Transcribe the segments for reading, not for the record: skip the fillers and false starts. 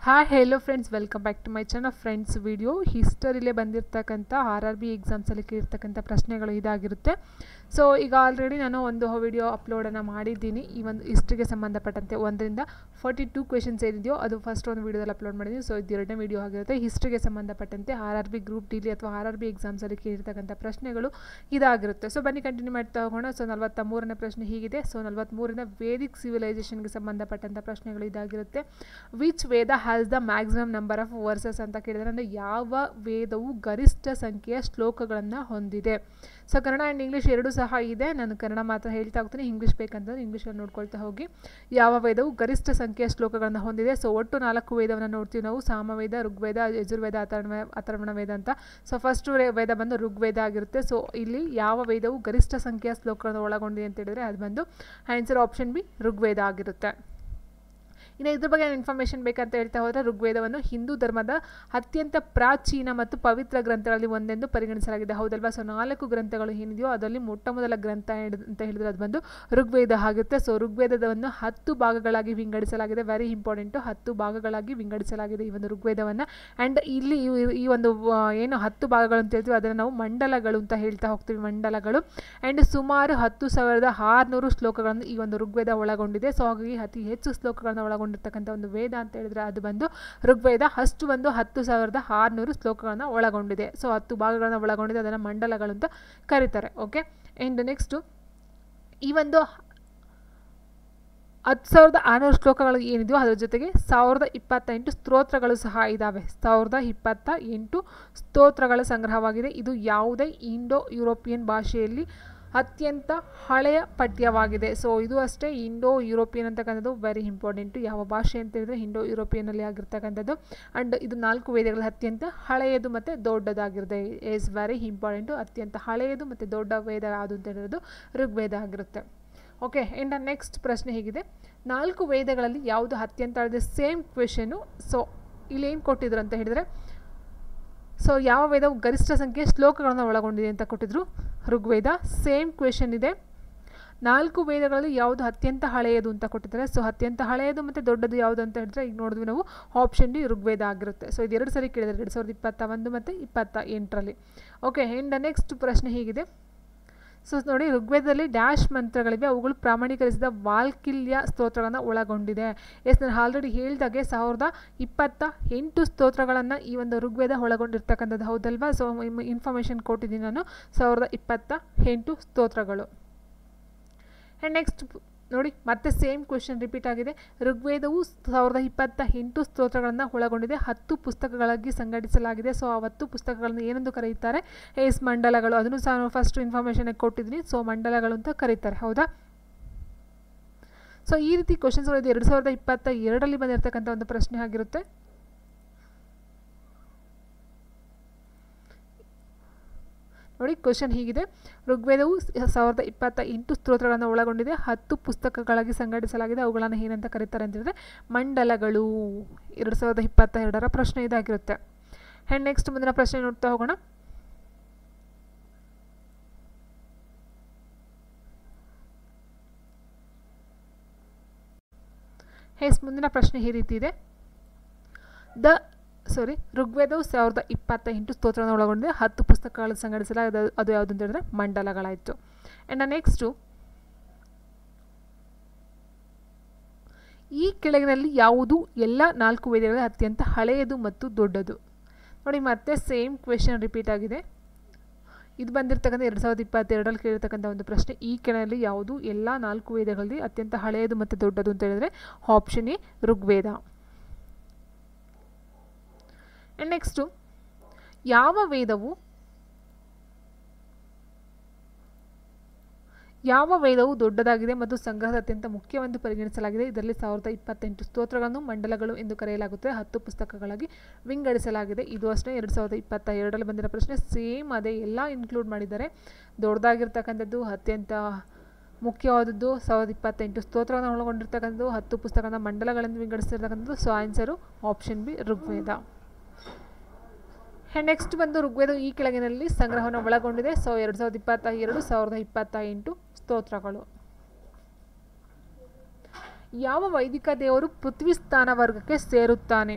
Hi hello friends, welcome back to my channel. Friends, video ಹಿಸ್ಟರಿಲೇ ಬಂದಿರತಕ್ಕಂಥ RRB ಎಕ್ಸಾಮ್ಸಲ್ಲಿ ಕೇಳಿರ್ತಕ್ಕಂಥ ಪ್ರಶ್ನೆಗಳು ಇದಾಗಿರುತ್ತೆ. ಸೊ ಈಗ ಆಲ್ರೆಡಿ ನಾನು ಒಂದು ವಿಡಿಯೋ ಅಪ್ಲೋಡನ್ನು ಮಾಡಿದ್ದೀನಿ. ಈ ಒಂದು ಹಿಸ್ಟ್ರಿಗೆ ಸಂಬಂಧಪಟ್ಟಂತೆ 1ರಿಂದ 42 ಕ್ವೆಶನ್ಸ್ ಏನಿದೆಯೋ ಅದು ಫಸ್ಟ್ ಒಂದು ವೀಡಿಯೋದಲ್ಲಿ ಅಪ್ಲೋಡ್ ಮಾಡಿದ್ದೀನಿ. ಸೊ ಇದು ಎರಡನೇ ವೀಡಿಯೋ ಆಗಿರುತ್ತೆ. ಹಿಸ್ಟ್ರಿಗೆ ಸಂಬಂಧಪಟ್ಟಂತೆ RRB ಗ್ರೂಪ್ ಡಿಲಿ ಅಥವಾ RRB ಎಕ್ಸಾಮ್ಸಲ್ಲಿ ಕೇಳಿರ್ತಕ್ಕಂಥ ಪ್ರಶ್ನೆಗಳು ಇದಾಗಿರುತ್ತೆ. ಸೊ ಬನ್ನಿ ಕಂಟಿನ್ಯೂ ಮಾಡ್ತಾ ಹೋಗೋಣ. ಸೊ 43ನೇ ಪ್ರಶ್ನೆ ಹೀಗಿದೆ. ಸೊ 43ನೇ ವೇದಿಕ್ ಸಿವಿಲೈಸೇಷನ್ಗೆ ಸಂಬಂಧಪಟ್ಟಂಥ ಪ್ರಶ್ನೆಗಳು ಇದಾಗಿರುತ್ತೆ. Which Veda has the maximum number of versus ಅಂತ ಕೇಳಿದರೆ, ಅಂದರೆ ಯಾವ ವೇದವು ಗರಿಷ್ಠ ಸಂಖ್ಯೆಯ ಶ್ಲೋಕಗಳನ್ನು ಹೊಂದಿದೆ. ಸೊ ಕನ್ನಡ ಆ್ಯಂಡ್ ಇಂಗ್ಲೀಷ್ ಎರಡೂ ಸಹ ಇದೆ. ನಾನು ಕನ್ನಡ ಮಾತ್ರ ಹೇಳ್ತಾ ಹೋಗ್ತೀನಿ, ಇಂಗ್ಲೀಷ್ ಬೇಕಂತಂದ್ರೆ ಇಂಗ್ಲೀಷಲ್ಲಿ ನೋಡ್ಕೊಳ್ತಾ ಹೋಗಿ. ಯಾವ ವೇದವು ಗರಿಷ್ಠ ಸಂಖ್ಯೆಯ ಶ್ಲೋಕಗಳನ್ನು ಹೊಂದಿದೆ? ಸೊ ಒಟ್ಟು 4 ವೇದವನ್ನು ನೋಡ್ತೀವಿ ನಾವು: ಸಾಮವೇದ, ಋಗ್ವೇದ, ಯಜುರ್ವೇದ, ಅಥರ್ವಣ ವೇದ ಅಂತ. ಸೊ ಫಸ್ಟ್ ವೇದ ಬಂದು ಋಗ್ವೇದ ಆಗಿರುತ್ತೆ. ಸೊ ಇಲ್ಲಿ ಯಾವ ವೇದವು ಗರಿಷ್ಠ ಸಂಖ್ಯೆಯ ಶ್ಲೋಕಗಳನ್ನು ಒಳಗೊಂಡಿದೆ ಅಂತ ಹೇಳಿದ್ರೆ ಅದು ಬಂದು ಆನ್ಸರ್ ಆಪ್ಷನ್ ಬಿ, ಋಗ್ವೇದ ಆಗಿರುತ್ತೆ. ಇನ್ನು ಇದ್ರ ಬಗ್ಗೆ ಇನ್ಫಾರ್ಮೇಷನ್ ಬೇಕಂತ ಹೇಳ್ತಾ ಹೋದರೆ, ಋಗ್ವೇದವನ್ನು ಹಿಂದೂ ಧರ್ಮದ ಅತ್ಯಂತ ಪ್ರಾಚೀನ ಮತ್ತು ಪವಿತ್ರ ಗ್ರಂಥಗಳಲ್ಲಿ ಒಂದೆಂದು ಪರಿಗಣಿಸಲಾಗಿದೆ. ಹೌದಲ್ವಾ? ಸೊ 4 ಗ್ರಂಥಗಳು ಏನಿದೆಯೋ ಅದರಲ್ಲಿ ಮೊಟ್ಟ ಮೊದಲ ಗ್ರಂಥ ಅಂತ ಹೇಳಿದ್ರೆ ಅದು ಬಂದು ಋಗ್ವೇದ ಆಗುತ್ತೆ. ಸೊ ಋಗ್ವೇದವನ್ನು 10 ಭಾಗಗಳಾಗಿ ವಿಂಗಡಿಸಲಾಗಿದೆ. ವೆರಿ ಇಂಪಾರ್ಟೆಂಟು, 10 ಭಾಗಗಳಾಗಿ ವಿಂಗಡಿಸಲಾಗಿದೆ ಈ ಒಂದು ಋಗ್ವೇದವನ್ನು. ಆ್ಯಂಡ್ ಇಲ್ಲಿ ಈ ಒಂದು ಏನು 10 ಭಾಗಗಳು ಅಂತ ಹೇಳ್ತೀವಿ ಅದನ್ನು ನಾವು ಮಂಡಲಗಳು ಅಂತ ಹೇಳ್ತಾ ಹೋಗ್ತೀವಿ, ಮಂಡಲಗಳು. ಆ್ಯಂಡ್ ಸುಮಾರು 10,600 ಶ್ಲೋಕಗಳನ್ನು ಈ ಒಂದು ಋಗ್ವೇದ ಒಳಗೊಂಡಿದೆ. ಸೊ ಹಾಗಾಗಿ ಅತಿ ಹೆಚ್ಚು ಶ್ಲೋಕಗಳನ್ನು ಒಳಗೊಂಡಿರ್ತಕ್ಕಂಥ ಒಂದು ವೇದ ಅಂತ ಹೇಳಿದ್ರೆ ಅದು ಬಂದು ಋಗ್ವೇದ. ಅಷ್ಟು ಒಂದು 10,600 ಶ್ಲೋಕಗಳನ್ನು ಒಳಗೊಂಡಿದೆ. ಸೊ 10 ಭಾಗಗಳನ್ನು ಒಳಗೊಂಡಿದೆ, ಅದನ್ನು ಮಂಡಲಗಳು ಅಂತ ಕರೀತಾರೆ. ಓಕೆ. ಆ್ಯಂಡ್ ನೆಕ್ಸ್ಟು ಈ ಒಂದು 10,600 ಶ್ಲೋಕಗಳು ಏನಿದೆಯೋ ಅದರ ಜೊತೆಗೆ 1028 ಸ್ತೋತ್ರಗಳು ಸಹ ಇದ್ದಾವೆ. 1028 ಸ್ತೋತ್ರಗಳ ಸಂಗ್ರಹವಾಗಿದೆ. ಇದು ಯಾವುದೇ ಇಂಡೋ ಯುರೋಪಿಯನ್ ಭಾಷೆಯಲ್ಲಿ ಅತ್ಯಂತ ಹಳೆಯ ಪಠ್ಯವಾಗಿದೆ. ಸೊ ಇದು ಅಷ್ಟೇ, ಇಂಡೋ ಯುರೋಪಿಯನ್ ಅಂತಕ್ಕಂಥದ್ದು ವೆರಿ ಇಂಪಾರ್ಟೆಂಟು. ಯಾವ ಭಾಷೆ ಅಂತ ಹೇಳಿದ್ರೆ ಇಂಡೋ ಯುರೋಪಿಯನ್ನಲ್ಲಿ ಆಗಿರ್ತಕ್ಕಂಥದ್ದು. ಆ್ಯಂಡ್ ಇದು 4 ವೇದಗಳ ಅತ್ಯಂತ ಹಳೆಯದು ಮತ್ತು ದೊಡ್ಡದಾಗಿರುತ್ತೆ. Is very important. ಅತ್ಯಂತ ಹಳೆಯದು ಮತ್ತು ದೊಡ್ಡ ವೇದ ಯಾವುದು ಅಂತ ಹೇಳಿರೋದು ಋಗ್ವೇದ ಆಗಿರುತ್ತೆ. ಓಕೆ. ಆ್ಯಂಡ್ ನೆಕ್ಸ್ಟ್ ಪ್ರಶ್ನೆ ಹೀಗಿದೆ: 4 ವೇದಗಳಲ್ಲಿ ಯಾವುದು ಅತ್ಯಂತ ಹಳೆಯದು? Same question. ಸೊ ಇಲ್ಲಿ ಏನು ಕೊಟ್ಟಿದ್ರು ಅಂತ ಹೇಳಿದರೆ, ಸೊ ಯಾವ ವೇದವು ಗರಿಷ್ಠ ಸಂಖ್ಯೆಯ ಶ್ಲೋಕಗಳನ್ನು ಒಳಗೊಂಡಿದೆ ಅಂತ ಕೊಟ್ಟಿದ್ರು? ಋಗ್ವೇದ. ಸೇಮ್ ಕ್ವೆಶನ್ ಇದೆ. 4 ವೇದಗಳಲ್ಲಿ ಯಾವುದು ಅತ್ಯಂತ ಹಳೆಯದು ಅಂತ ಕೊಟ್ಟಿದ್ದಾರೆ. ಸೊ ಅತ್ಯಂತ ಹಳೆಯದು ಮತ್ತು ದೊಡ್ಡದು ಯಾವುದು ಅಂತ ಹೇಳಿದ್ರೆ ಈಗ ನೋಡಿದ್ವಿ ನಾವು, ಆಪ್ಷನ್ ಡಿ ಋಗ್ವೇದ ಆಗಿರುತ್ತೆ. ಸೊ ಇದು 2 ಸರಿ ಕೇಳಿದರೆ 2021 ಮತ್ತು 2028ರಲ್ಲಿ. ಓಕೆ. ಆ್ಯಂಡ್ ನೆಕ್ಸ್ಟ್ ಪ್ರಶ್ನೆ ಹೀಗಿದೆ. ಸೊ ನೋಡಿ, ಋಗ್ವೇದದಲ್ಲಿ ಡ್ಯಾಶ್ ಮಂತ್ರಗಳಿವೆ, ಅವುಗಳು ಪ್ರಾಮಾಣೀಕರಿಸಿದ ವಾಲ್ಕಿಲ್ಯ ಸ್ತೋತ್ರಗಳನ್ನು ಒಳಗೊಂಡಿದೆ. ನಾನು ಆಲ್ರೆಡಿ ಹೇಳಿದಾಗೆ 1028 ಸ್ತೋತ್ರಗಳನ್ನು ಈ ಒಂದು ಋಗ್ವೇದ ಒಳಗೊಂಡಿರ್ತಕ್ಕಂಥದ್ದು. ಹೌದಲ್ವಾ? ಸೊ ಇನ್ಫಾರ್ಮೇಷನ್ ಕೊಟ್ಟಿದ್ದೀನಿ ನಾನು, 1028 ಸ್ತೋತ್ರಗಳು. ಆ್ಯಂಡ್ ನೆಕ್ಸ್ಟ್ ನೋಡಿ, ಮತ್ತೆ ಸೇಮ್ ಕ್ವೆಶನ್ ರಿಪೀಟ್ ಆಗಿದೆ. ಋಗ್ವೇದವು 1028 ಸ್ತೋತ್ರಗಳನ್ನು ಒಳಗೊಂಡಿದೆ. 10 ಪುಸ್ತಕಗಳಾಗಿ ಸಂಘಟಿಸಲಾಗಿದೆ. ಸೊ ಆ 10 ಪುಸ್ತಕಗಳನ್ನು ಏನೆಂದು ಕರೆಯುತ್ತಾರೆ? ಎಸ್ ಮಂಡಲಗಳು. ಅದನ್ನು ಸಹ ನಾನು ಫಸ್ಟ್ ಇನ್ಫಾರ್ಮೇಷನ್ ಕೊಟ್ಟಿದ್ದೀನಿ. ಸೊ ಮಂಡಲಗಳು ಅಂತ ಕರೀತಾರೆ. ಹೌದಾ? ಸೊ ಈ ರೀತಿ ಕ್ವೆಶನ್ಸ್ಗಳು 2022ರಲ್ಲಿ ಬಂದಿರತಕ್ಕಂಥ ಒಂದು ಪ್ರಶ್ನೆ ಆಗಿರುತ್ತೆ. ನೋಡಿ, ಕ್ವೆಶನ್ ಹೀಗಿದೆ: ಋಗ್ವೇದವು 1028 ಸ್ತೋತ್ರಗಳನ್ನು ಒಳಗೊಂಡಿದೆ. 10 ಪುಸ್ತಕಗಳಾಗಿ ಸಂಘಟಿಸಲಾಗಿದೆ. ಅವುಗಳನ್ನು ಏನಂತ ಕರೀತಾರೆ ಅಂತ ಹೇಳಿದ್ರೆ ಮಂಡಲಗಳು. 2022ರ ಪ್ರಶ್ನೆ ಇದಾಗಿರುತ್ತೆ. ಆ್ಯಂಡ್ ನೆಕ್ಸ್ಟ್ ಮುಂದಿನ ಪ್ರಶ್ನೆ ನೋಡ್ತಾ ಹೋಗೋಣ. ಮುಂದಿನ ಪ್ರಶ್ನೆ ಈ ರೀತಿ ಇದೆ: ಋಗ್ವೇದವು 1028 ಸ್ತೋತ್ರಗಳನ್ನು ಒಳಗೊಂಡಿದೆ. 10 ಪುಸ್ತಕಗಳನ್ನು ಸಂಘಟಿಸಲಾಗಿದೆ. ಅದು ಯಾವುದು ಅಂತ ಹೇಳಿದ್ರೆ ಮಂಡಲಗಳಾಯಿತು. ಆ್ಯಂಡ್ ನೆಕ್ಸ್ಟು, ಈ ಕೆಳಗಿನಲ್ಲಿ ಯಾವುದು ಎಲ್ಲ 4 ವೇದಗಳಲ್ಲಿ ಅತ್ಯಂತ ಹಳೆಯದು ಮತ್ತು ದೊಡ್ಡದು? ನೋಡಿ, ಮತ್ತೆ ಸೇಮ್ ಕ್ವೆಶನ್ ರಿಪೀಟ್ ಆಗಿದೆ. ಇದು ಬಂದಿರತಕ್ಕಂಥ 2022ರಲ್ಲಿ ಕೇಳಿರ್ತಕ್ಕಂಥ ಒಂದು ಪ್ರಶ್ನೆ. ಈ ಕೆಳಗಿನಲ್ಲಿ ಯಾವುದು ಎಲ್ಲ 4 ವೇದಗಳಲ್ಲಿ ಅತ್ಯಂತ ಹಳೆಯದು ಮತ್ತು ದೊಡ್ಡದು ಅಂತ ಹೇಳಿದ್ರೆ option A, Rigveda. And next, ಯಾವ ವೇದವು ದೊಡ್ಡದಾಗಿದೆ ಮತ್ತು ಸಂಗ್ರಹದ ಅತ್ಯಂತ ಮುಖ್ಯವೆಂದು ಪರಿಗಣಿಸಲಾಗಿದೆ? ಇದರಲ್ಲಿ 1028 ಸ್ತೋತ್ರಗಳನ್ನು ಮಂಡಲಗಳು ಎಂದು ಕರೆಯಲಾಗುತ್ತದೆ. 10 ಪುಸ್ತಕಗಳಾಗಿ ವಿಂಗಡಿಸಲಾಗಿದೆ. ಇದು ಅಷ್ಟೇ 2022ರಲ್ಲಿ ಬಂದಿರೋ ಪ್ರಶ್ನೆ. ಸೇಮ್ ಅದೇ, ಎಲ್ಲ ಇನ್ಕ್ಲೂಡ್ ಮಾಡಿದ್ದಾರೆ. ದೊಡ್ಡದಾಗಿರ್ತಕ್ಕಂಥದ್ದು, ಅತ್ಯಂತ ಮುಖ್ಯವಾದದ್ದು, 1028 ಸ್ತೋತ್ರಗಳನ್ನು ಒಳಗೊಂಡಿರ್ತಕ್ಕಂಥದ್ದು, 10 ಪುಸ್ತಕದ ಮಂಡಲಗಳನ್ನು ವಿಂಗಡಿಸಿರ್ತಕ್ಕಂಥದ್ದು. So answer option B, Rigveda. And next ಬಂದು ಋಗ್ವೇದ ಈ ಕೆಳಗಿನಲ್ಲಿ ಸಂಗ್ರಹವನ್ನು ಒಳಗೊಂಡಿದೆ. ಸೊ 2022, 1028 ಸ್ತೋತ್ರಗಳು. ಯಾವ ವೈದಿಕ ದೇವರು ಪೃಥ್ವಿ ಸ್ಥಾನ ವರ್ಗಕ್ಕೆ ಸೇರುತ್ತಾನೆ?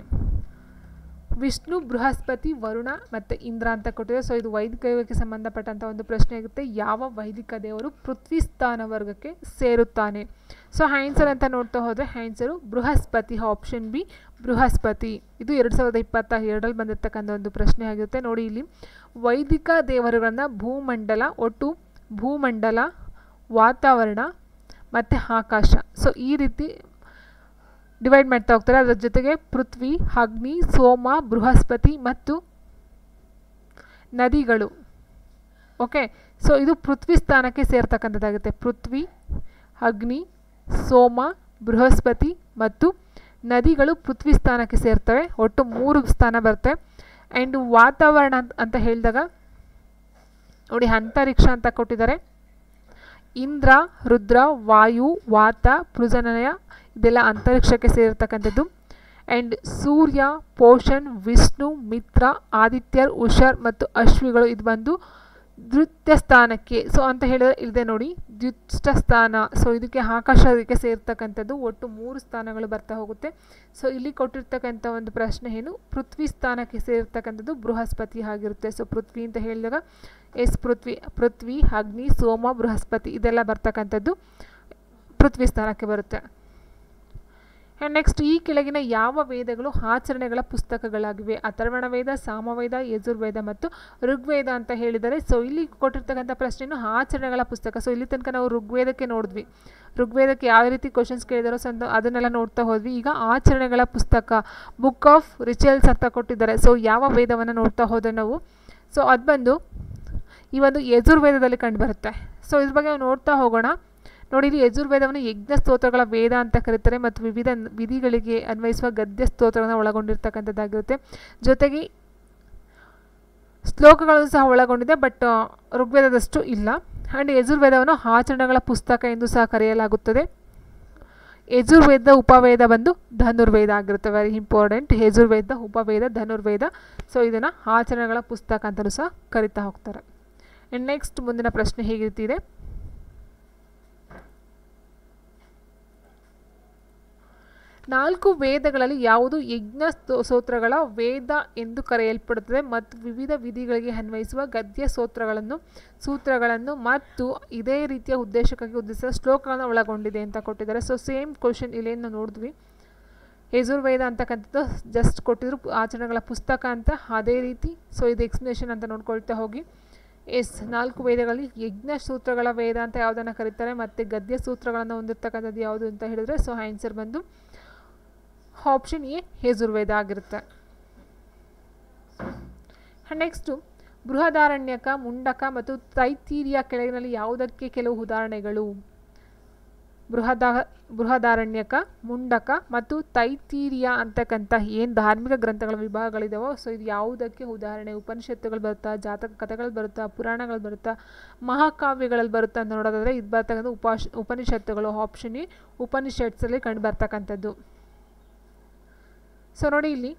ವಿಷ್ಣು, ಬೃಹಸ್ಪತಿ, ವರುಣ ಮತ್ತು ಇಂದ್ರ ಅಂತ ಕೊಟ್ಟಿದೆ. ಸೊ ಇದು ವೈದಿಕ ಯುಗಕ್ಕೆ ಸಂಬಂಧಪಟ್ಟಂಥ ಒಂದು ಪ್ರಶ್ನೆ ಆಗುತ್ತೆ. ಯಾವ ವೈದಿಕ ದೇವರು ಪೃಥ್ವಿ ಸ್ಥಾನ ವರ್ಗಕ್ಕೆ ಸೇರುತ್ತಾನೆ? ಸೊ ಆನ್ಸರ್ ಅಂತ ನೋಡ್ತಾ ಹೋದರೆ answer Brihaspati, option B Brihaspati. ಇದು 2022ರಲ್ಲಿ ಬಂದಿರತಕ್ಕಂಥ ಒಂದು ಪ್ರಶ್ನೆ ಆಗಿರುತ್ತೆ. ನೋಡಿ ಇಲ್ಲಿ ವೈದಿಕ ದೇವರುಗಳನ್ನು ಒಟ್ಟು ಭೂಮಂಡಲ, ವಾತಾವರಣ ಮತ್ತು ಆಕಾಶ, ಸೊ ಈ ರೀತಿ ಡಿವೈಡ್ ಮಾಡ್ತಾ ಹೋಗ್ತಾರೆ. ಅದರ ಜೊತೆಗೆ ಪೃಥ್ವಿ, ಅಗ್ನಿ, ಸೋಮ, ಬೃಹಸ್ಪತಿ ಮತ್ತು ನದಿಗಳು. ಓಕೆ, ಸೊ ಇದು ಪೃಥ್ವಿ ಸ್ಥಾನಕ್ಕೆ ಸೇರ್ತಕ್ಕಂಥದ್ದಾಗುತ್ತೆ. ಪೃಥ್ವಿ, ಅಗ್ನಿ, ಸೋಮ, ಬೃಹಸ್ಪತಿ ಮತ್ತು ನದಿಗಳು ಪೃಥ್ವಿ ಸ್ಥಾನಕ್ಕೆ ಸೇರ್ತವೆ. ಒಟ್ಟು 3 ಸ್ಥಾನ ಬರುತ್ತೆ. ಆ್ಯಂಡ್ ವಾತಾವರಣ ಅಂತ ಹೇಳಿದಾಗ ನೋಡಿ ಅಂತರಿಕ್ಷ ಅಂತ ಕೊಟ್ಟಿದ್ದಾರೆ. ಇಂದ್ರ, ರುದ್ರ, ವಾಯು, ವಾತ, ಪೃಜನಯ ಇದೆಲ್ಲ ಅಂತರಿಕ್ಷಕ್ಕೆ ಸೇರಿರ್ತಕ್ಕಂಥದ್ದು. ಆ್ಯಂಡ್ ಸೂರ್ಯ, ಪೋಷಣ್, ವಿಷ್ಣು, ಮಿತ್ರ, ಆದಿತ್ಯರ್, ಉಷರ್ ಮತ್ತು ಅಶ್ವಿಗಳು ಇದು ಬಂದು ದ್ವಿತೀಯ ಸ್ಥಾನಕ್ಕೆ. ಸೊ ಅಂತ ಹೇಳಿದ್ರೆ ಇದೆ ನೋಡಿ ದ್ವಿತೀಯ ಸ್ಥಾನ. ಸೊ ಇದಕ್ಕೆ ಆಕಾಶಕ್ಕೆ ಸೇರ್ತಕ್ಕಂಥದ್ದು. ಒಟ್ಟು 3 ಸ್ಥಾನಗಳು ಬರ್ತಾ ಹೋಗುತ್ತೆ. ಸೊ ಇಲ್ಲಿ ಕೊಟ್ಟಿರ್ತಕ್ಕಂಥ ಒಂದು ಪ್ರಶ್ನೆ ಏನು, ಪೃಥ್ವಿ ಸ್ಥಾನಕ್ಕೆ ಸೇರ್ತಕ್ಕಂಥದ್ದು ಬೃಹಸ್ಪತಿ ಆಗಿರುತ್ತೆ. ಸೊ ಪೃಥ್ವಿ ಅಂತ ಹೇಳಿದಾಗ ಪೃಥ್ವಿ, ಅಗ್ನಿ, ಸೋಮ, ಬೃಹಸ್ಪತಿ ಇದೆಲ್ಲ ಬರ್ತಕ್ಕಂಥದ್ದು ಪೃಥ್ವಿ ಸ್ಥಾನಕ್ಕೆ ಬರುತ್ತೆ. ಆ್ಯಂಡ್ ನೆಕ್ಸ್ಟ್ ಈ ಕೆಳಗಿನ ಯಾವ ವೇದಗಳು ಆಚರಣೆಗಳ ಪುಸ್ತಕಗಳಾಗಿವೆ? ಅಥರ್ವಣ ವೇದ, ಸಾಮವೇದ, ಯಜುರ್ವೇದ ಮತ್ತು ಋಗ್ವೇದ ಅಂತ ಹೇಳಿದ್ದಾರೆ. ಸೊ ಇಲ್ಲಿ ಕೊಟ್ಟಿರ್ತಕ್ಕಂಥ ಪ್ರಶ್ನೆಯನ್ನು ಆಚರಣೆಗಳ ಪುಸ್ತಕ. ಸೊ ಇಲ್ಲಿ ತನಕ ನಾವು ಋಗ್ವೇದಕ್ಕೆ ನೋಡಿದ್ವಿ, ಋಗ್ವೇದಕ್ಕೆ ಯಾವ ರೀತಿ ಕ್ವಶನ್ಸ್ ಕೇಳಿದಾರೋ ಸೊ ಅದನ್ನೆಲ್ಲ ನೋಡ್ತಾ ಹೋದ್ವಿ. ಈಗ ಆಚರಣೆಗಳ ಪುಸ್ತಕ, ಬುಕ್ ಆಫ್ ರಿಚುವಲ್ಸ್ ಅಂತ ಕೊಟ್ಟಿದ್ದಾರೆ. ಸೊ ಯಾವ ವೇದವನ್ನು ನೋಡ್ತಾ ಹೋದ್ರೆ ನಾವು, ಸೊ ಅದು ಬಂದು ಈ ಒಂದು ಯಜುರ್ವೇದದಲ್ಲಿ ಕಂಡುಬರುತ್ತೆ. ಸೊ ಇದ್ರ ಬಗ್ಗೆ ನಾವು ನೋಡ್ತಾ ಹೋಗೋಣ. ನೋಡಿ ಇಲ್ಲಿ ಯಜುರ್ವೇದವನ್ನು ಯಜ್ಞ ಸ್ತೋತ್ರಗಳ ವೇದ ಅಂತ ಕರೀತಾರೆ ಮತ್ತು ವಿವಿಧ ವಿಧಿಗಳಿಗೆ ಅನ್ವಯಿಸುವ ಗದ್ಯ ಸ್ತೋತ್ರಗಳನ್ನು ಒಳಗೊಂಡಿರ್ತಕ್ಕಂಥದ್ದಾಗಿರುತ್ತೆ. ಜೊತೆಗೆ ಶ್ಲೋಕಗಳನ್ನು ಸಹ ಒಳಗೊಂಡಿದೆ, ಬಟ್ ಋಗ್ವೇದದಷ್ಟು ಇಲ್ಲ. ಆ್ಯಂಡ್ ಯಜುರ್ವೇದವನ್ನು ಆಚರಣೆಗಳ ಪುಸ್ತಕ ಎಂದು ಸಹ ಕರೆಯಲಾಗುತ್ತದೆ. ಯಜುರ್ವೇದ ಉಪವೇದ ಬಂದು ಧನುರ್ವೇದ ಆಗಿರುತ್ತೆ. ವೆರಿ ಇಂಪಾರ್ಟೆಂಟ್, ಯಜುರ್ವೇದ ಉಪವೇದ ಧನುರ್ವೇದ. ಸೊ ಇದನ್ನು ಆಚರಣೆಗಳ ಪುಸ್ತಕ ಅಂತಲೂ ಸಹ ಕರಿತಾ ಹೋಗ್ತಾರೆ. ಆ್ಯಂಡ್ ನೆಕ್ಸ್ಟ್ ಮುಂದಿನ ಪ್ರಶ್ನೆ ಹೇಗಿರ್ತಿದೆ, 4 ವೇದಗಳಲ್ಲಿ ಯಾವುದು ಯಜ್ಞ ಸ್ತೋತ್ರಗಳ ವೇದ ಎಂದು ಕರೆಯಲ್ಪಡುತ್ತದೆ ಮತ್ತು ವಿವಿಧ ವಿಧಿಗಳಿಗೆ ಅನ್ವಯಿಸುವ ಗದ್ಯ ಸೂತ್ರಗಳನ್ನು ಮತ್ತು ಇದೇ ರೀತಿಯ ಉದ್ದೇಶಕ್ಕಾಗಿ ಉದ್ದೇಶಿಸಿದ ಶ್ಲೋಕಗಳನ್ನು ಒಳಗೊಂಡಿದೆ ಅಂತ ಕೊಟ್ಟಿದ್ದಾರೆ. ಸೊ ಸೇಮ್ ಕ್ವಶನ್ ಇಲ್ಲೇನು ನೋಡಿದ್ವಿ, ಯಜುರ್ವೇದ ಅಂತಕ್ಕಂಥದ್ದು ಜಸ್ಟ್ ಕೊಟ್ಟಿದ್ರು, ಆಚರಣೆಗಳ ಪುಸ್ತಕ ಅಂತ ಅದೇ ರೀತಿ. ಸೊ ಇದು ಎಕ್ಸ್ಪ್ಲನೇಷನ್ ಅಂತ ನೋಡ್ಕೊಳ್ತಾ ಹೋಗಿ. 4 ವೇದಗಳಲ್ಲಿ ಯಜ್ಞ ಸೂತ್ರಗಳ ವೇದ ಅಂತ ಯಾವುದನ್ನು ಕರೀತಾರೆ ಮತ್ತು ಗದ್ಯ ಸೂತ್ರಗಳನ್ನು ಹೊಂದಿರ್ತಕ್ಕಂಥದ್ದು ಯಾವುದು ಅಂತ ಹೇಳಿದ್ರೆ, ಸೊ ಆನ್ಸರ್ ಬಂದು ಆಪ್ಷನ್ ಎ ಯಜುರ್ವೇದ ಆಗಿರುತ್ತೆ. ನೆಕ್ಸ್ಟು ಬೃಹದಾರಣ್ಯಕ, ಮುಂಡಕ ಮತ್ತು ತೈತ್ತೀರಿಯ ಕೆಳಗಿನಲ್ಲಿ ಯಾವುದಕ್ಕೆ ಕೆಲವು ಉದಾಹರಣೆಗಳು? ಬೃಹದಾರಣ್ಯಕ, ಮುಂಡಕ ಮತ್ತು ತೈತ್ತೀರಿಯ ಅಂತಕ್ಕಂಥ ಏನು ಧಾರ್ಮಿಕ ಗ್ರಂಥಗಳ ವಿಭಾಗಗಳಿದಾವೋ ಸೊ ಇದು ಯಾವುದಕ್ಕೆ ಉದಾಹರಣೆ? ಉಪನಿಷತ್ತುಗಳು ಬರುತ್ತಾ, ಜಾತಕ ಕಥೆಗಳು ಬರುತ್ತಾ, ಪುರಾಣಗಳು ಬರುತ್ತಾ, ಮಹಾಕಾವ್ಯಗಳಲ್ಲಿ ಬರುತ್ತಾ ಅಂತ ನೋಡೋದಾದರೆ ಇದು ಬರ್ತಕ್ಕಂಥ ಉಪನಿಷತ್ತುಗಳು. ಆಪ್ಷನ್ ಎ ಉಪನಿಷತ್ಸಲ್ಲಿ ಕಂಡು ಬರ್ತಕ್ಕಂಥದ್ದು. ಸೊ ನೋಡಿ ಇಲ್ಲಿ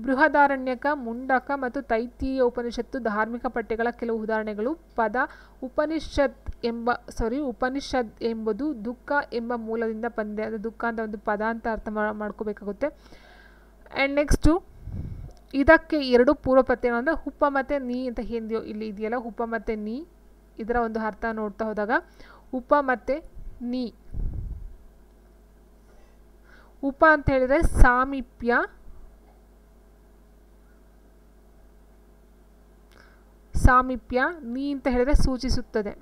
ಬೃಹದಾರಣ್ಯಕ, ಮುಂಡಕ ಮತ್ತು ತೈತ್ತೀರಿಯ ಉಪನಿಷತ್ತು ಧಾರ್ಮಿಕ ಪಠ್ಯಗಳ ಕೆಲವು ಉದಾಹರಣೆಗಳು. ಪದ ಉಪನಿಷದ್ ಎಂಬುದು ದುಃಖ ಎಂಬ ಮೂಲದಿಂದ ಬಂದಿದೆ. ಅದು ದುಃಖ ಅಂತ ಒಂದು ಪದ ಅಂತ ಅರ್ಥ ಮಾಡ್ಕೋಬೇಕಾಗುತ್ತೆ. ಆ್ಯಂಡ್ ನೆಕ್ಸ್ಟು ಇದಕ್ಕೆ 2 ಪೂರ್ವ ಪ್ರತ್ಯಯಗಳು ಅಂದರೆ ಉಪ ಮತ್ತು ನೀ ಅಂತ ಹಿಂದಿಯೋ ಇಲ್ಲಿ ಇದೆಯಲ್ಲ, ಉಪ ಮತ್ತು ನೀ, ಇದರ ಒಂದು ಅರ್ಥ ನೋಡ್ತಾ ಹೋದಾಗ ಉಪ ಮತ್ತು ನೀ. ಉಪ ಅಂತ ಹೇಳಿದರೆ ಸಾಮೀಪ್ಯ, ನೀ ಅಂತ ಹೇಳಿದರೆ ಸೂಚಿಸುತ್ತದೆ,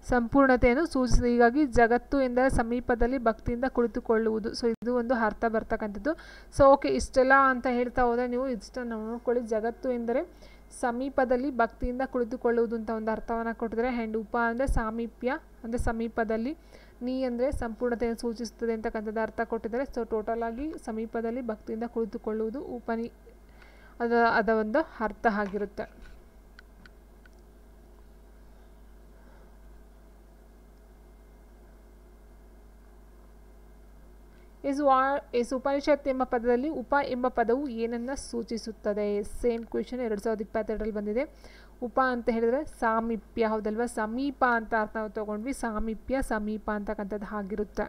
ಸಂಪೂರ್ಣತೆಯನ್ನು ಸೂಚಿಸುತ್ತದೆ. ಹೀಗಾಗಿ ಜಗತ್ತು ಎಂದರೆ ಸಮೀಪದಲ್ಲಿ ಭಕ್ತಿಯಿಂದ ಕುಳಿತುಕೊಳ್ಳುವುದು. ಸೊ ಇದು ಒಂದು ಅರ್ಥ ಬರ್ತಕ್ಕಂಥದ್ದು. ಸೊ ಓಕೆ, ಇಷ್ಟೆಲ್ಲ ಅಂತ ಹೇಳ್ತಾ ಹೋದರೆ ನೀವು ಇಷ್ಟನ್ನು ನೋಡ್ಕೊಳ್ಳಿ. ಜಗತ್ತು ಎಂದರೆ ಸಮೀಪದಲ್ಲಿ ಭಕ್ತಿಯಿಂದ ಕುಳಿತುಕೊಳ್ಳುವುದು ಅಂತ ಒಂದು ಅರ್ಥವನ್ನು ಕೊಟ್ಟಿದ್ದಾರೆ. ಆ್ಯಂಡ್ ಉಪ ಅಂದರೆ ಸಾಮೀಪ್ಯ ಅಂದರೆ ಸಮೀಪದಲ್ಲಿ, ನೀ ಅಂದರೆ ಸಂಪೂರ್ಣತೆಯನ್ನು ಸೂಚಿಸುತ್ತದೆ ಅಂತಕ್ಕಂಥದ್ದು ಅರ್ಥ ಕೊಟ್ಟಿದ್ದಾರೆ. ಸೊ ಟೋಟಲ್ ಆಗಿ ಸಮೀಪದಲ್ಲಿ ಭಕ್ತಿಯಿಂದ ಕುಳಿತುಕೊಳ್ಳುವುದು ಅದ ಒಂದು ಅರ್ಥ ಆಗಿರುತ್ತೆ. ಉಪನಿಷತ್ ಎಂಬ ಪದದಲ್ಲಿ ಉಪ ಎಂಬ ಪದವು ಏನನ್ನು ಸೂಚಿಸುತ್ತದೆ? ಸೇಮ್ ಕ್ವೆಶನ್ 2022ರಲ್ಲಿ ಬಂದಿದೆ. ಉಪ ಅಂತ ಹೇಳಿದರೆ ಸಾಮೀಪ್ಯ, ಹೌದಲ್ವಾ? ಸಮೀಪ ಅಂತ ಅರ್ಥ ನಾವು ತೊಗೊಂಡ್ವಿ. ಸಾಮೀಪ್ಯ, ಸಮೀಪ ಅಂತಕ್ಕಂಥದ್ದು ಆಗಿರುತ್ತೆ.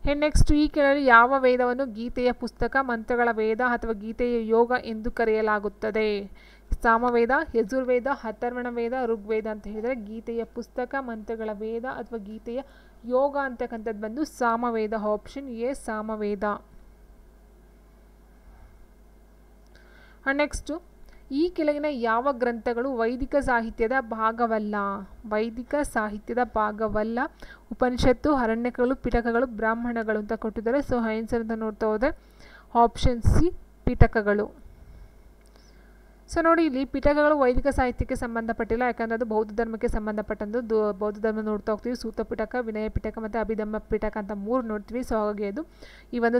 ನೆಕ್ಸ್ಟ್ ಈ ಕೆಳಗೆ ಯಾವ ವೇದವನ್ನು ಗೀತೆಯ ಪುಸ್ತಕ, ಮಂತ್ರಗಳ ವೇದ ಅಥವಾ ಗೀತೆಯ ಯೋಗ ಎಂದು ಕರೆಯಲಾಗುತ್ತದೆ? ಸಾಮವೇದ, ಯಜುರ್ವೇದ, ಅಥರ್ವಣ ವೇದ, ಋಗ್ವೇದ ಅಂತ ಹೇಳಿದರೆ ಗೀತೆಯ ಪುಸ್ತಕ, ಮಂತ್ರಗಳ ವೇದ ಅಥವಾ ಗೀತೆಯ ಯೋಗ ಅಂತಕ್ಕಂಥದ್ದು ಬಂದು Samaveda. Option A Samaveda. Next ಈ ಕೆಳಗಿನ ಯಾವ ಗ್ರಂಥಗಳು ವೈದಿಕ ಸಾಹಿತ್ಯದ ಭಾಗವಲ್ಲ? ವೈದಿಕ ಸಾಹಿತ್ಯದ ಭಾಗವಲ್ಲ. ಉಪನಿಷತ್ತು, ಅರಣ್ಯಕಗಳು, ಪಿಟಕಗಳು, ಬ್ರಾಹ್ಮಣಗಳು ಅಂತ ಕೊಟ್ಟಿದ್ದಾರೆ. ಸೊ ಆನ್ಸರ್ ಅಂತ ನೋಡ್ತಾ ಹೋದರೆ ಆಪ್ಷನ್ ಸಿ ಪಿಟಕಗಳು. ಸೊ ನೋಡಿ, ಇಲ್ಲಿ ಪಿಟಕಗಳು ವೈದಿಕ ಸಾಹಿತ್ಯಕ್ಕೆ ಸಂಬಂಧಪಟ್ಟಿಲ್ಲ, ಯಾಕಂದರೆ ಅದು ಬೌದ್ಧ ಧರ್ಮಕ್ಕೆ ಸಂಬಂಧಪಟ್ಟಂದು. ಬೌದ್ಧ ಧರ್ಮ ನೋಡ್ತಾ ಹೋಗ್ತೀವಿ, ಸೂತ ಪಿಟಕ, ವಿನಯ ಪಿಟಕ ಮತ್ತು ಅಭಿಧಮ್ಮ ಪಿಟಕ ಅಂತ 3 ನೋಡ್ತೀವಿ. ಸೊ ಹಾಗಾಗಿ ಅದು ಈ ಒಂದು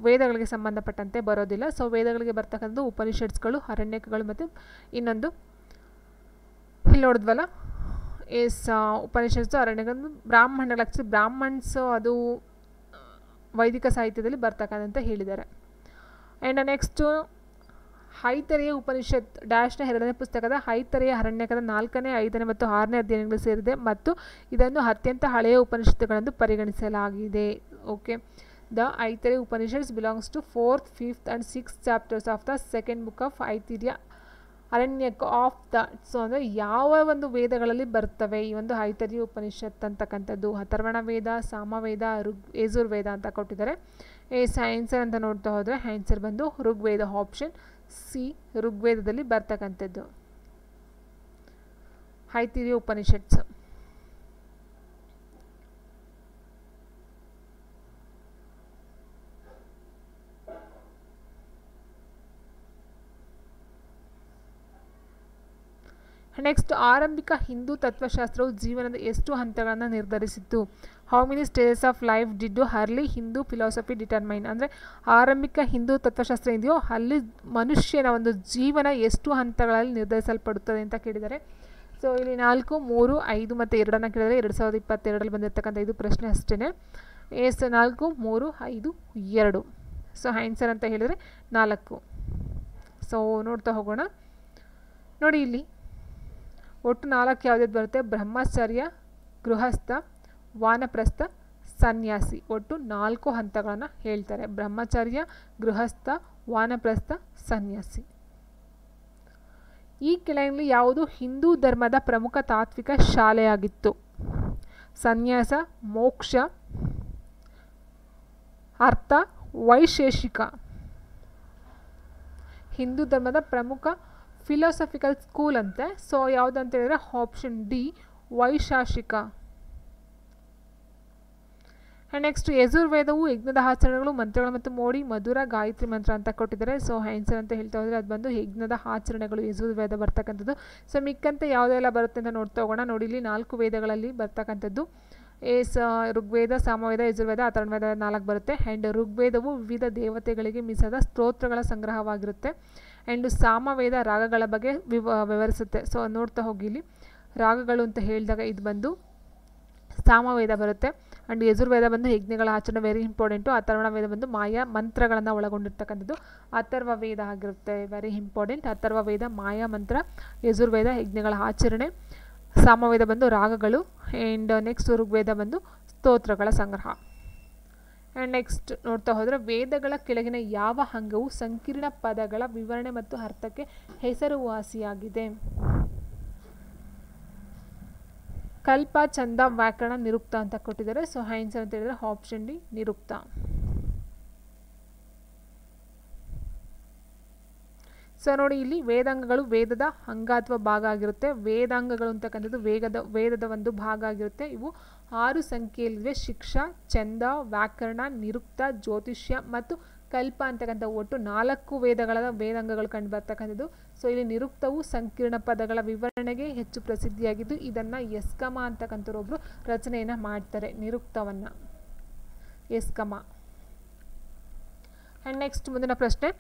ವೇದಗಳಿಗೆ ಸಂಬಂಧಪಟ್ಟಂತೆ ಬರೋದಿಲ್ಲ. ಸೊ ವೇದಗಳಿಗೆ ಬರ್ತಕ್ಕಂಥದ್ದು ಉಪನಿಷತ್ಗಳು, ಅರಣ್ಯಕಗಳು ಮತ್ತು ಇನ್ನೊಂದು ಇಲ್ಲಿ ನೋಡಿದ್ವಲ್ಲ ಉಪನಿಷತ್ಸು, ಅರಣ್ಯಗಳು, ಬ್ರಾಹ್ಮಣಗಳು. ಆ್ಯಕ್ಚುಲಿ ಬ್ರಾಹ್ಮಣ್ಸ್ ಅದು ವೈದಿಕ ಸಾಹಿತ್ಯದಲ್ಲಿ ಬರ್ತಕ್ಕಂಥ ಹೇಳಿದ್ದಾರೆ. ಆ್ಯಂಡ್ ನೆಕ್ಸ್ಟು ಐತರೆಯ ಉಪನಿಷತ್ ಡ್ಯಾಶ್ನ 2ನೇ ಪುಸ್ತಕದ ಐತರೆಯ ಅರಣ್ಯಕದ 4ನೇ, 5ನೇ ಮತ್ತು 6ನೇ ಅಧ್ಯಯನಗಳು ಸೇರಿದೆ ಮತ್ತು ಇದನ್ನು ಅತ್ಯಂತ ಹಳೆಯ ಉಪನಿಷತ್ತುಗಳೆಂದು ಪರಿಗಣಿಸಲಾಗಿದೆ. Okay, the Aitareya Upanishads belongs to 4th, 5th and 6th chapters of the second book of Aitareya Aranyaka of the. So ಅಂದರೆ ಯಾವ ಒಂದು ವೇದಗಳಲ್ಲಿ ಬರ್ತವೆ ಈ ಒಂದು ಐತರೆಯ ಉಪನಿಷತ್ ಅಂತಕ್ಕಂಥದ್ದು? ಅಥರ್ವಣ ವೇದ, ಸಾಮವೇದ, ಯಜುರ್ವೇದ ಅಂತ ಕೊಟ್ಟಿದ್ದಾರೆ. ಆನ್ಸರ್ ಅಂತ ನೋಡ್ತಾ ಹೋದರೆ ಆನ್ಸರ್ ಬಂದು ಋಗ್ವೇದ. ಆಪ್ಷನ್ ಸಿ ಋಗ್ವೇದದಲ್ಲಿ ಬರ್ತಕ್ಕಂಥದ್ದು ಐತಿರ್ಯ ಉಪನಿಷತ್ಸ್. ನೆಕ್ಸ್ಟ್ ಆರಂಭಿಕ ಹಿಂದೂ ತತ್ವಶಾಸ್ತ್ರವು ಜೀವನದ ಎಷ್ಟು ಹಂತಗಳನ್ನು ನಿರ್ಧರಿಸಿತು? How many stages of life did early Hindu philosophy determine? ಅಂದರೆ ಆರಂಭಿಕ ಹಿಂದೂ ತತ್ವಶಾಸ್ತ್ರ ಇದೆಯೋ ಅಲ್ಲಿ ಮನುಷ್ಯನ ಒಂದು ಜೀವನ ಎಷ್ಟು ಹಂತಗಳಲ್ಲಿ ನಿರ್ಧರಿಸಲ್ಪಡುತ್ತದೆ ಅಂತ ಕೇಳಿದ್ದಾರೆ. ಸೊ ಇಲ್ಲಿ 4, 3, 5 ಮತ್ತು 2 ಕೇಳಿದರೆ 2022ರಲ್ಲಿ ಬಂದಿರತಕ್ಕಂಥ 5 ಪ್ರಶ್ನೆ ಅಷ್ಟೇ. 4, 3, 5, 2. ಸೊ ಆನ್ಸರ್ ಅಂತ ಹೇಳಿದರೆ 4. ಸೊ ನೋಡ್ತಾ ಹೋಗೋಣ. ನೋಡಿ, ಇಲ್ಲಿ ಒಟ್ಟು 4 ಯಾವುದ್ಯಾವ್ದು ಬರುತ್ತೆ? ಬ್ರಹ್ಮಚರ್ಯ, ಗೃಹಸ್ಥ, ವಾನಪ್ರಸ್ಥ, ಸನ್ಯಾಸಿ. ಒಟ್ಟು 4 ಹಂತಗಳನ್ನು ಹೇಳ್ತಾರೆ. ಬ್ರಹ್ಮಚರ್ಯ, ಗೃಹಸ್ಥ, ವಾನಪ್ರಸ್ಥ, ಸನ್ಯಾಸಿ. ಈ ಕೆಳಗಿನಲ್ಲಿ ಯಾವುದು ಹಿಂದೂ ಧರ್ಮದ ಪ್ರಮುಖ ತಾತ್ವಿಕ ಶಾಲೆಯಾಗಿತ್ತು? ಸನ್ಯಾಸ, ಮೋಕ್ಷ, ಅರ್ಥ, ವೈಶೇಷಿಕ. ಹಿಂದೂ ಧರ್ಮದ ಪ್ರಮುಖ ಫಿಲಾಸಫಿಕಲ್ ಸ್ಕೂಲ್ ಅಂತೆ. ಸೊ ಯಾವುದಂತ ಹೇಳಿದರೆ ಆಪ್ಷನ್ ಡಿ ವೈಶಾಷಿಕ. ನೆಕ್ಸ್ಟ್ ಯಜುರ್ವೇದವು ಯಜ್ಞದ ಆಚರಣೆಗಳು, ಮಂತ್ರಗಳು ಮತ್ತು ಮೋಡಿ, ಮಧುರ, ಗಾಯತ್ರಿ ಮಂತ್ರ ಅಂತ ಕೊಟ್ಟಿದ್ದಾರೆ. ಸೊ ಆನ್ಸರ್ ಅಂತ ಹೇಳ್ತಾ ಹೋದರೆ ಅದು ಬಂದು ಯಜ್ಞದ ಆಚರಣೆಗಳು ಯಜುರ್ವೇದ ಬರ್ತಕ್ಕಂಥದ್ದು. ಸೊ ಮಿಕ್ಕಂತೆ ಯಾವುದೆಲ್ಲ ಬರುತ್ತೆ ಅಂತ ನೋಡ್ತಾ ಹೋಗೋಣ. ನೋಡಿ, ಇಲ್ಲಿ 4 ವೇದಗಳಲ್ಲಿ ಬರ್ತಕ್ಕಂಥದ್ದು ಋಗ್ವೇದ, ಸಾಮವೇದ, ಯಜುರ್ವೇದ, ಅಥರ್ವಣವೇದ 4 ಬರುತ್ತೆ. ಆ್ಯಂಡ್ ಋಗ್ವೇದವು ವಿವಿಧ ದೇವತೆಗಳಿಗೆ ಮೀಸಲಾದ ಸ್ತೋತ್ರಗಳ ಸಂಗ್ರಹವಾಗಿರುತ್ತೆ. ಆ್ಯಂಡ್ ಸಾಮವೇದ ರಾಗಗಳ ಬಗ್ಗೆ ವಿವರಿಸುತ್ತೆ. ಸೊ ನೋಡ್ತಾ ಹೋಗಿ, ಇಲ್ಲಿ ರಾಗಗಳು ಅಂತ ಹೇಳಿದಾಗ ಇದು ಬಂದು ಸಾಮವೇದ ಬರುತ್ತೆ. ಆ್ಯಂಡ್ ಯಜುರ್ವೇದ ಬಂದು ಯಜ್ಞಗಳ ಆಚರಣೆ ವೆರಿ ಇಂಪಾರ್ಟೆಂಟು. ಅಥರ್ವಣ ವೇದ ಬಂದು ಮಾಯಾ ಮಂತ್ರಗಳನ್ನು ಒಳಗೊಂಡಿರ್ತಕ್ಕಂಥದ್ದು ಅಥರ್ವ ವೇದ ಆಗಿರುತ್ತೆ. Very important. ಅಥರ್ವ ವೇದ ಮಾಯಾ ಮಂತ್ರ, ಯಜುರ್ವೇದ ಯಜ್ಞಗಳ ಆಚರಣೆ, ಸಾಮವೇದ ಬಂದು ರಾಗಗಳು, ಆ್ಯಂಡ್ ನೆಕ್ಸ್ಟ್ ಋಗ್ವೇದ ಬಂದು ಸ್ತೋತ್ರಗಳ ಸಂಗ್ರಹ. ಆ್ಯಂಡ್ ನೆಕ್ಸ್ಟ್ ನೋಡ್ತಾ ಹೋದರೆ ವೇದಗಳ ಕೆಳಗಿನ ಯಾವ ಅಂಗವು ಸಂಕೀರ್ಣ ಪದಗಳ ವಿವರಣೆ ಮತ್ತು ಅರ್ಥಕ್ಕೆ ಹೆಸರುವಾಸಿಯಾಗಿದೆ? ಕಲ್ಪ, ಛಂದ, ವ್ಯಾಕರಣ, ನಿರುಕ್ತ ಅಂತ ಕೊಟ್ಟಿದ್ದಾರೆ. ಸೊ ಆನ್ಸರ್ ಅಂತ ಹೇಳಿದರೆ ಆಪ್ಷನ್ ಡಿ ನಿರುಕ್ತ. ಸೊ ನೋಡಿ, ಇಲ್ಲಿ ವೇದಾಂಗಗಳು ವೇದದ ಅಂಗ ಅಥವಾ ಭಾಗ ಆಗಿರುತ್ತೆ. ವೇದಾಂಗಗಳು ಅಂತಕ್ಕಂಥದ್ದು ವೇದದ ಒಂದು ಭಾಗ ಆಗಿರುತ್ತೆ. ಇವು 6 ಸಂಖ್ಯೆಯಲ್ಲಿವೆ. ಶಿಕ್ಷಾ, ಛಂದ, ವ್ಯಾಕರಣ, ನಿರುಕ್ತ, ಜ್ಯೋತಿಷ್ಯ ಮತ್ತು ಕಲ್ಪ ಅಂತಕ್ಕಂಥ ಒಟ್ಟು 4 ವೇದಾಂಗಗಳು ಕಂಡು ಬರ್ತಕ್ಕಂಥದ್ದು. ಸೊ ಇಲ್ಲಿ ನಿರುಕ್ತವು ಸಂಕೀರ್ಣ ಪದಗಳ ವಿವರಣೆಗೆ ಹೆಚ್ಚು ಪ್ರಸಿದ್ಧಿಯಾಗಿದ್ದು ಇದನ್ನು ಎಸ್ಕಮ ಅಂತಕ್ಕಂಥವ್ರೊಬ್ಬರು ರಚನೆಯನ್ನು ಮಾಡ್ತಾರೆ, ನಿರುಕ್ತವನ್ನು, ಎಸ್ಕಮ. ಆ್ಯಂಡ್ ನೆಕ್ಸ್ಟ್ ಮುಂದಿನ ಪ್ರಶ್ನೆ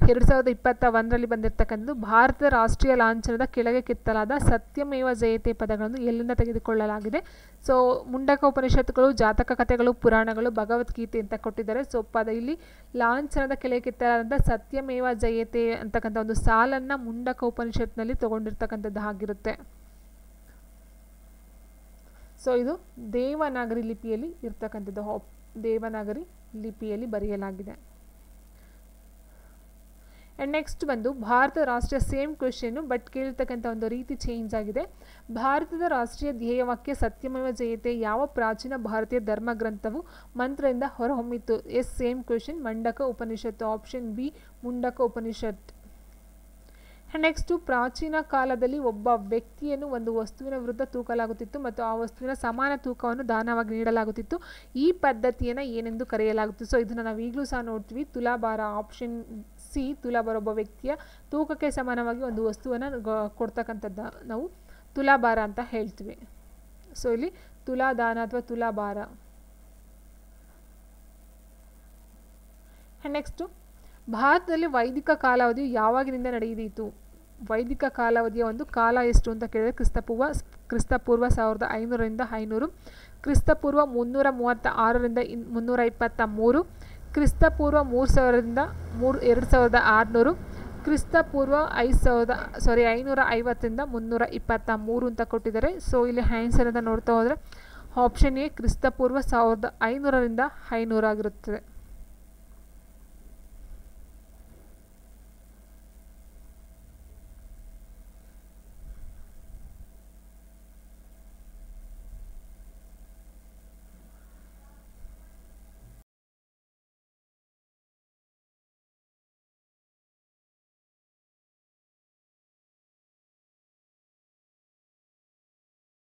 2021ರಲ್ಲಿ ಬಂದಿರತಕ್ಕಂಥದ್ದು ಭಾರತದ ರಾಷ್ಟ್ರೀಯ ಲಾಂಛನದ ಕೆಳಗೆ ಕೆತ್ತಲಾದ ಸತ್ಯಮೇವ ಜಯತೆ ಪದಗಳನ್ನು ಎಲ್ಲಿಂದ ತೆಗೆದುಕೊಳ್ಳಲಾಗಿದೆ? ಸೊ ಮುಂಡಕ ಉಪನಿಷತ್ತುಗಳು, ಜಾತಕ ಕಥೆಗಳು, ಪುರಾಣಗಳು, ಭಗವದ್ಗೀತೆ ಅಂತ ಕೊಟ್ಟಿದ್ದಾರೆ. ಸೊ ಇಲ್ಲಿ ಲಾಂಛನದ ಕೆಳಗೆ ಕೆತ್ತಲಾದಂಥ ಸತ್ಯಮೇವ ಜಯತೆ ಅಂತಕ್ಕಂಥ ಒಂದು ಸಾಲನ್ನು ಮುಂಡಕ ಉಪನಿಷತ್ನಲ್ಲಿ ತಗೊಂಡಿರ್ತಕ್ಕಂಥದ್ದು ಆಗಿರುತ್ತೆ. ಸೊ ಇದು ದೇವನಾಗರಿ ಲಿಪಿಯಲ್ಲಿ ಇರ್ತಕ್ಕಂಥದ್ದು. ದೇವನಾಗರಿ ಲಿಪಿಯಲ್ಲಿ ಬರೆಯಲಾಗಿದೆ. ಆ್ಯಂಡ್ ನೆಕ್ಸ್ಟ್ ಬಂದು ಭಾರತ ರಾಷ್ಟ್ರೀಯ ಸೇಮ್ ಕ್ವೆಶನ್ನು ಬಟ್ ಕೇಳಿರ್ತಕ್ಕಂಥ ಒಂದು ರೀತಿ ಚೇಂಜ್ ಆಗಿದೆ. ಭಾರತದ ರಾಷ್ಟ್ರೀಯ ಧ್ಯೇಯವಾಕ್ಯ ಸತ್ಯಮೇವ ಜಯತೆ ಯಾವ ಪ್ರಾಚೀನ ಭಾರತೀಯ ಧರ್ಮಗ್ರಂಥವು ಮಂತ್ರದಿಂದ ಹೊರಹೊಮ್ಮಿತು? ಎಸ್ ಸೇಮ್ ಕ್ವೆಶನ್, ಮಂಡಕ ಉಪನಿಷತ್ತು. Option B Mundaka Upanishad. Next ಪ್ರಾಚೀನ ಕಾಲದಲ್ಲಿ ಒಬ್ಬ ವ್ಯಕ್ತಿಯನ್ನು ಒಂದು ವಸ್ತುವಿನ ವಿರುದ್ಧ ತೂಕಲಾಗುತ್ತಿತ್ತು ಮತ್ತು ಆ ವಸ್ತುವಿನ ಸಮಾನ ತೂಕವನ್ನು ದಾನವಾಗಿ ನೀಡಲಾಗುತ್ತಿತ್ತು. ಈ ಪದ್ಧತಿಯನ್ನು ಏನೆಂದು ಕರೆಯಲಾಗುತ್ತಿತ್ತು? ಸೊ ಇದನ್ನು ನಾವು ಈಗಲೂ ಸಹ ನೋಡ್ತೀವಿ, ತುಲಾಭಾರ. Option C ತುಲಾಭಾರ. ಒಬ್ಬ ವ್ಯಕ್ತಿಯ ತೂಕಕ್ಕೆ ಸಮಾನವಾಗಿ ಒಂದು ವಸ್ತುವನ್ನು ಕೊಡ್ತಕ್ಕಂಥದ್ದು ನಾವು ತುಲಾಭಾರ ಅಂತ ಹೇಳ್ತೀವಿ. ಸೊ ಇಲ್ಲಿ ತುಲಾದಾನ ಅಥವಾ ತುಲಾಭಾರ. ನೆಕ್ಸ್ಟು ಭಾರತದಲ್ಲಿ ವೈದಿಕ ಕಾಲಾವಧಿಯು ಯಾವಾಗಿನಿಂದ ನಡೆಯಿತು? ವೈದಿಕ ಕಾಲಾವಧಿಯ ಒಂದು ಕಾಲ ಎಷ್ಟು ಅಂತ ಕೇಳಿದರೆ ಕ್ರಿಸ್ತಪೂರ್ವ 1500ರಿಂದ 500, ಕ್ರಿಸ್ತಪೂರ್ವ 336ರಿಂದ 323, ಕ್ರಿಸ್ತಪೂರ್ವ 3000ರಿಂದ 2600, ಕ್ರಿಸ್ತಪೂರ್ವ 550ರಿಂದ 323 ಅಂತ ಕೊಟ್ಟಿದ್ದಾರೆ. ಸೊ ಇಲ್ಲಿ ಆನ್ಸರ್ ಅಂತ ನೋಡ್ತಾ ಹೋದರೆ ಆಪ್ಷನ್ ಎ ಕ್ರಿಸ್ತಪೂರ್ವ 1500ರಿಂದ 500 ಆಗಿರುತ್ತದೆ.